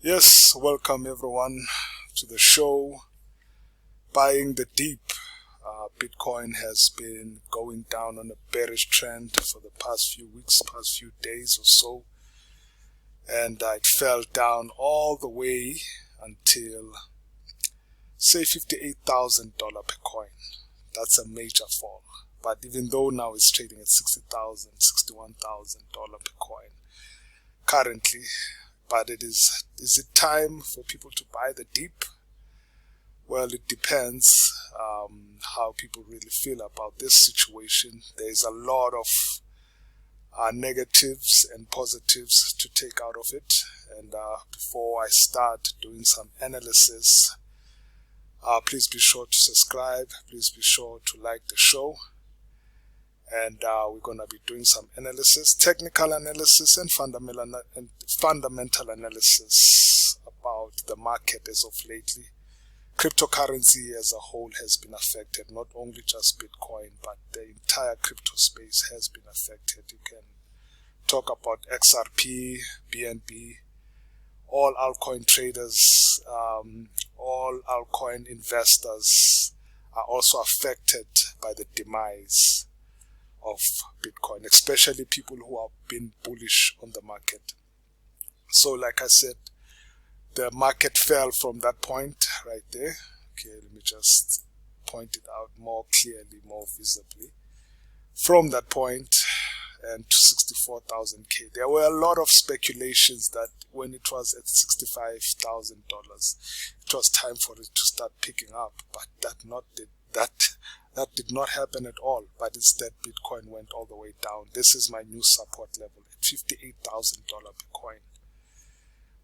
Yes, welcome everyone to the show. Buying the deep. Bitcoin has been going down on a bearish trend for the past few weeks, past few days or so. And it fell down all the way until, say, $58,000 per coin. That's a major fall. But even though now it's trading at $60,000, $61,000 per coin currently, but is it time for people to buy the dip? Well, it depends how people really feel about this situation. There's a lot of negatives and positives to take out of it. And before I start doing some analysis, please be sure to subscribe. Please be sure to like the show. And we're going to be doing some analysis, technical analysis and fundamental analysis about the market as of lately. Cryptocurrency as a whole has been affected, not only just Bitcoin, but the entire crypto space has been affected. You can talk about XRP, BNB, all altcoin traders, all altcoin investors are also affected by the demise of Bitcoin, especially people who have been bullish on the market. So like I said, the market fell from that point right there. Okay, let me just point it out more clearly, more visibly. From that point and to $64,000. There were a lot of speculations that when it was at $65,000, it was time for it to start picking up, but that did not happen at all. But instead, Bitcoin went all the way down. This is my new support level at $58,000 per coin.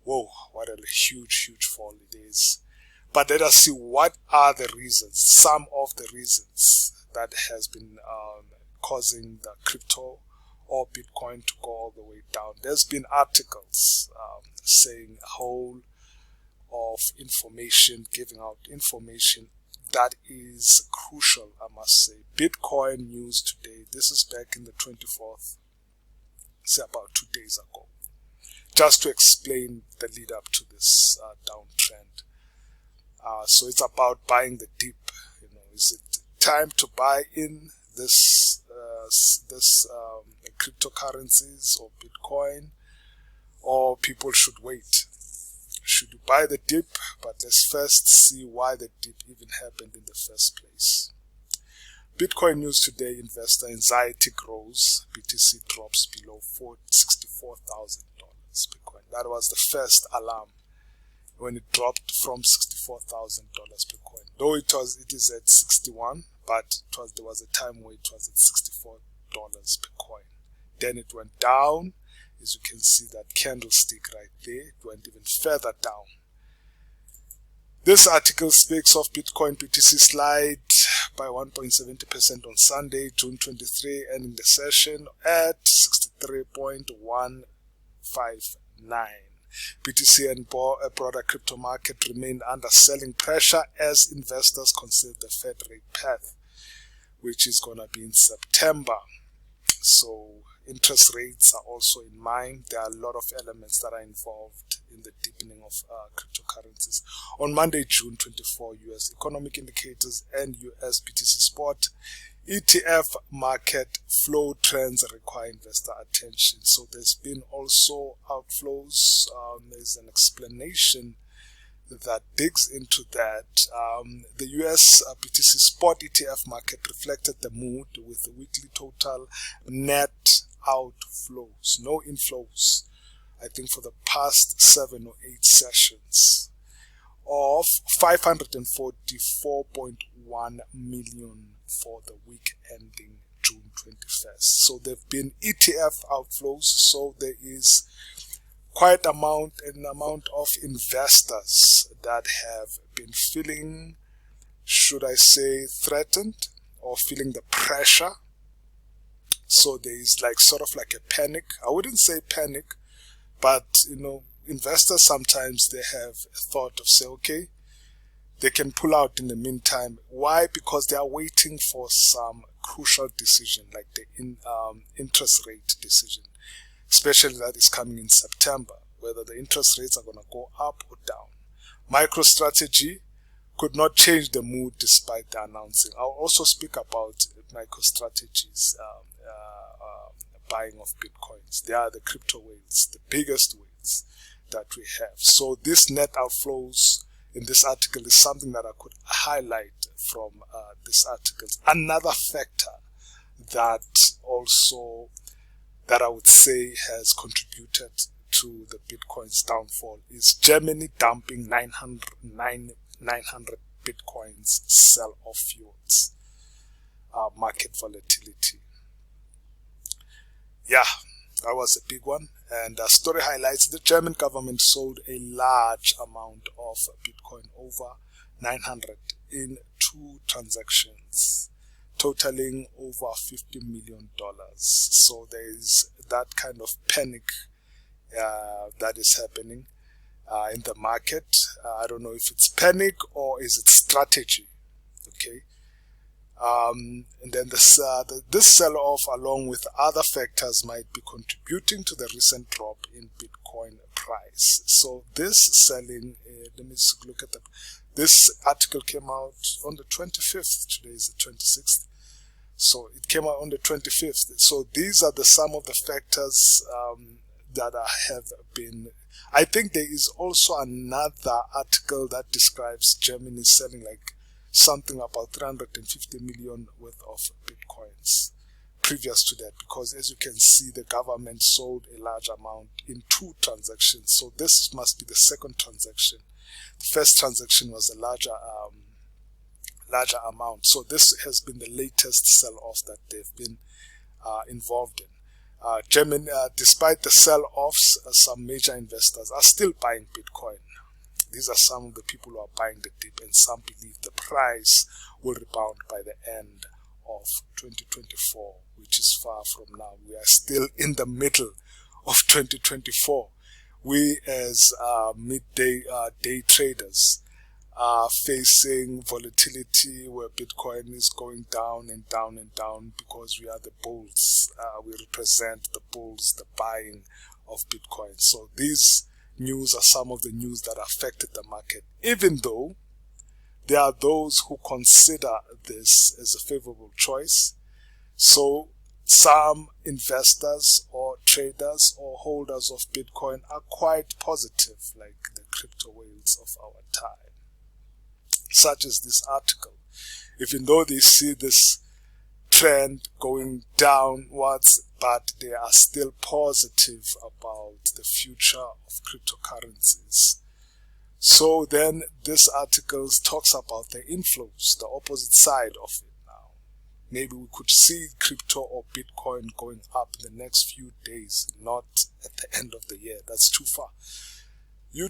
Whoa, what a huge fall it is. But let us see what are the reasons, some of the reasons that has been causing the crypto or Bitcoin to go all the way down. There's been articles saying a whole of information, giving out information that is crucial, I must say. Bitcoin news today, this is back in the 24th, say about 2 days ago. Just to explain the lead up to this downtrend. So it's about buying the dip. Is it time to buy in this cryptocurrencies or Bitcoin, or people should wait? Should you buy the dip? But let's first see why the dip even happened in the first place. Bitcoin news today: investor anxiety grows. BTC drops below $64,000 per coin. That was the first alarm when it dropped from $64,000 per coin. Though it is at 61, but there was a time where it was at $64 per coin. Then it went down. As you can see, that candlestick right there, it went even further down. This article speaks of Bitcoin BTC slide by 1.70% on Sunday, June 23, ending the session at 63.159. BTC and broader crypto market remained under selling pressure as investors consider the Fed rate path, which is going to be in September. So interest rates are also in mind. There are a lot of elements that are involved in the deepening of cryptocurrencies. On Monday, June 24, U.S. economic indicators and U.S. BTC spot ETF market flow trends require investor attention. So there's been also outflows. There's an explanation that digs into that. The US BTC spot ETF market reflected the mood with the weekly total net outflows, no inflows, I think for the past 7 or 8 sessions, of 544.1 million for the week ending June 21st. So there have been ETF outflows, so there is quite an amount of investors that have been feeling, should I say, threatened or feeling the pressure. So there is sort of like a panic. I wouldn't say panic, but investors sometimes they have a thought of say, okay, they can pull out in the meantime. Why? Because they are waiting for some crucial decision, like the interest rate decision, especially that is coming in September. whether the interest rates are going to go up or down. MicroStrategy could not change the mood despite the announcing. I'll also speak about MicroStrategy's buying of Bitcoins. They are the crypto whales, the biggest whales that we have. So this net outflows in this article is something that I could highlight from this article. Another factor that I would say has contributed to the Bitcoin's downfall is Germany dumping 900 Bitcoins sell-off yields, market volatility. Yeah, that was a big one. And the story highlights the German government sold a large amount of Bitcoin, over 900, in 2 transactions, totaling over $50 million. So there is that kind of panic that is happening in the market. I don't know if it's panic or is it strategy. Okay. And then this sell-off, along with other factors, might be contributing to the recent drop in Bitcoin price. So this selling, let me look at that. This article came out on the 25th. Today is the 26th. So it came out on the 25th. So these are some of the factors that have been. I think there is also another article that describes Germany selling like something about 350 million worth of Bitcoins previous to that, because as you can see, the government sold a large amount in 2 transactions. So this must be the second transaction. The first transaction was a larger amount. So this has been the latest sell-off that they've been involved in. Germany, despite the sell-offs, some major investors are still buying Bitcoin. These are some of the people who are buying the dip, and some believe the price will rebound by the end of 2024, which is far from now. We are still in the middle of 2024. We as midday day traders are facing volatility where Bitcoin is going down and down and down, because we are the bulls. We represent the bulls, the buying of Bitcoin. So these news are some of the news that affected the market, even though there are those who consider this as a favorable choice. So some investors or traders or holders of Bitcoin are quite positive, like the crypto whales of our time, such as this article. Even though they see this trend going downwards, but they are still positive about the future of cryptocurrencies. So then this article talks about the inflows, the opposite side of it now. Maybe we could see crypto or Bitcoin going up in the next few days, not at the end of the year. That's too far.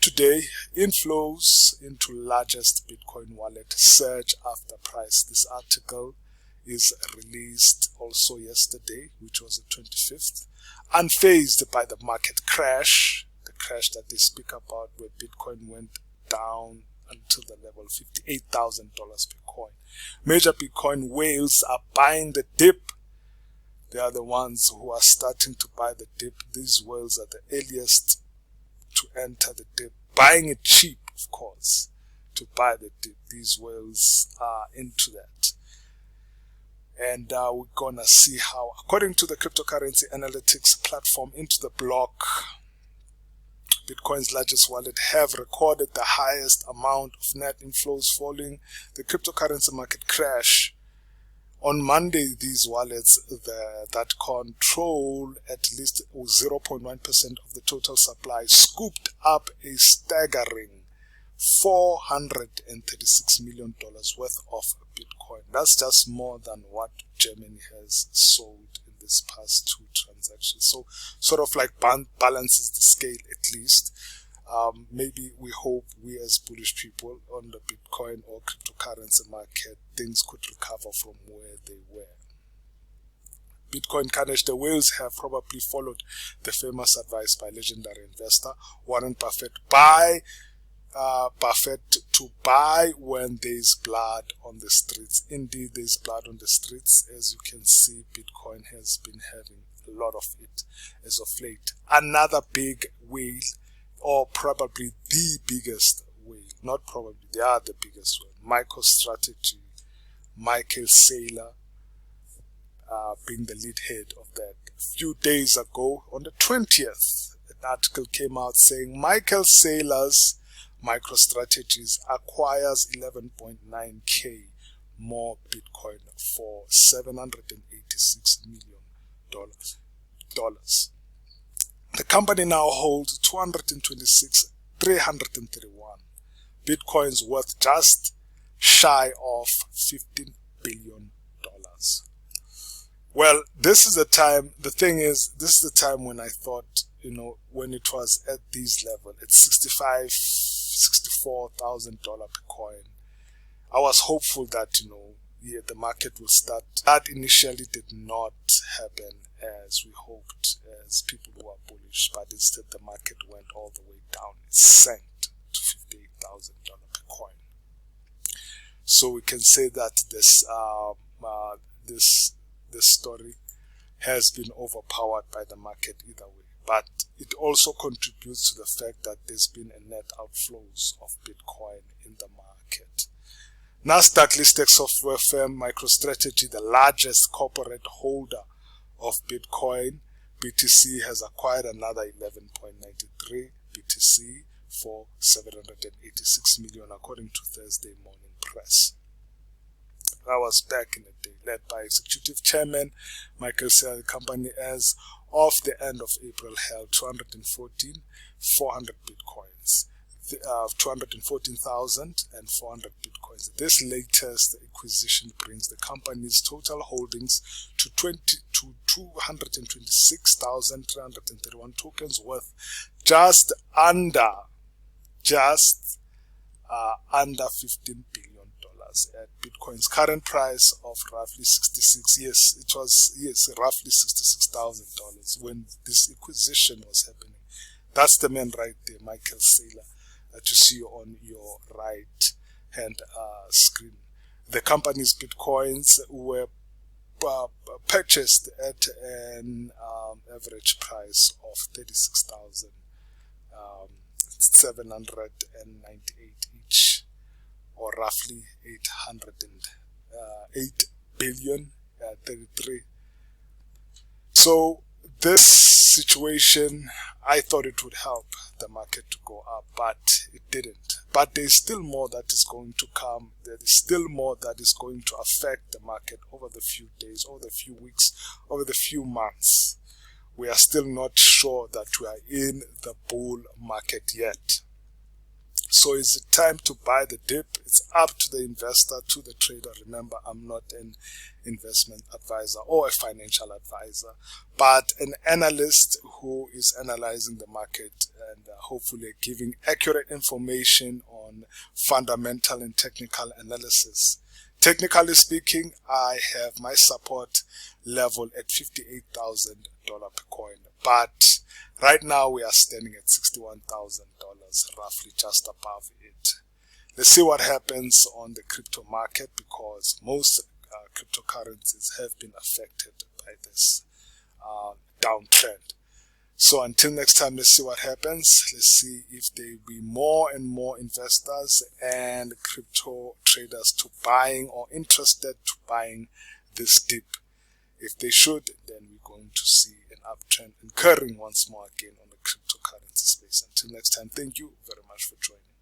Today, inflows into largest Bitcoin wallet surge after price. This article is released also yesterday, which was the 25th, unfazed by the market crash, the crash that they speak about, where Bitcoin went down until the level of $58,000 per coin. Major Bitcoin whales are buying the dip. They are the ones who are starting to buy the dip. These whales are the earliest to enter the dip, buying it cheap, of course, to buy the dip. These whales are into that. And we're gonna see how, according to the cryptocurrency analytics platform Into the Block, Bitcoin's largest wallet have recorded the highest amount of net inflows following the cryptocurrency market crash. On Monday, these wallets that control at least 0.1% of the total supply scooped up a staggering $436 million worth of Bitcoin. That's just more than what Germany has sold in this past 2 transactions. So sort of like balances the scale at least. Maybe we hope we as bullish people on the Bitcoin or cryptocurrency market, things could recover from where they were. Bitcoin Carnage, the whales have probably followed the famous advice by legendary investor Warren Buffett, to buy when there's blood on the streets. Indeed, there's blood on the streets. As you can see, Bitcoin has been having a lot of it as of late. Another big whale or probably the biggest whale, not probably, they are the biggest whale. MicroStrategy, Michael Saylor being the lead head of that. A few days ago, on the 20th, an article came out saying Michael Saylor's MicroStrategies acquires 11.9k more Bitcoin for $786 million. The company now holds 331 Bitcoins worth just shy of $15 billion. Well, this is the time, the thing is, this is the time when I thought, when it was at these levels, at $64,000 per coin, I was hopeful that, the market will start. That initially did not happen as we hoped, as people were bullish, but instead the market went all the way down. It sank to $58,000 per coin. So we can say that this story has been overpowered by the market either way. But it also contributes to the fact that there's been a net outflows of Bitcoin in the market. Nasdaq-listed software firm MicroStrategy, the largest corporate holder of Bitcoin, BTC, has acquired another 11.93 BTC for $786 million, according to Thursday Morning Press. That was back in the day, led by Executive Chairman Michael Saylor. The company, as of the end of April, held 214,400 Bitcoins. 214,400 Bitcoins. This latest acquisition brings the company's total holdings to 226,331 tokens worth just under $15 billion at Bitcoin's current price of roughly roughly $66,000 when this acquisition was happening. That's the man right there, Michael Saylor, that you see on your right hand screen. The company's Bitcoins were purchased at an average price of $36,798 each, or roughly 8 billion, 33. So this situation, I thought it would help the market to go up, but it didn't. But there's still more that is going to come. There is still more that is going to affect the market over the few days, over the few weeks, over the few months. We are still not sure that we are in the bull market yet. So is it time to buy the dip? It's up to the investor, to the trader. Remember, I'm not an investment advisor or a financial advisor, but an analyst who is analyzing the market and hopefully giving accurate information on fundamental and technical analysis. Technically speaking, I have my support level at $58,000 per coin, but right now we are standing at $61,000, roughly just above it. Let's see what happens on the crypto market, because most cryptocurrencies have been affected by this downtrend. So until next time, let's see what happens. Let's see if there will be more and more investors and crypto traders to buying or interested to buying this dip. If they should, then we're going to see an uptrend occurring once more again on the cryptocurrency space. Until next time, thank you very much for joining.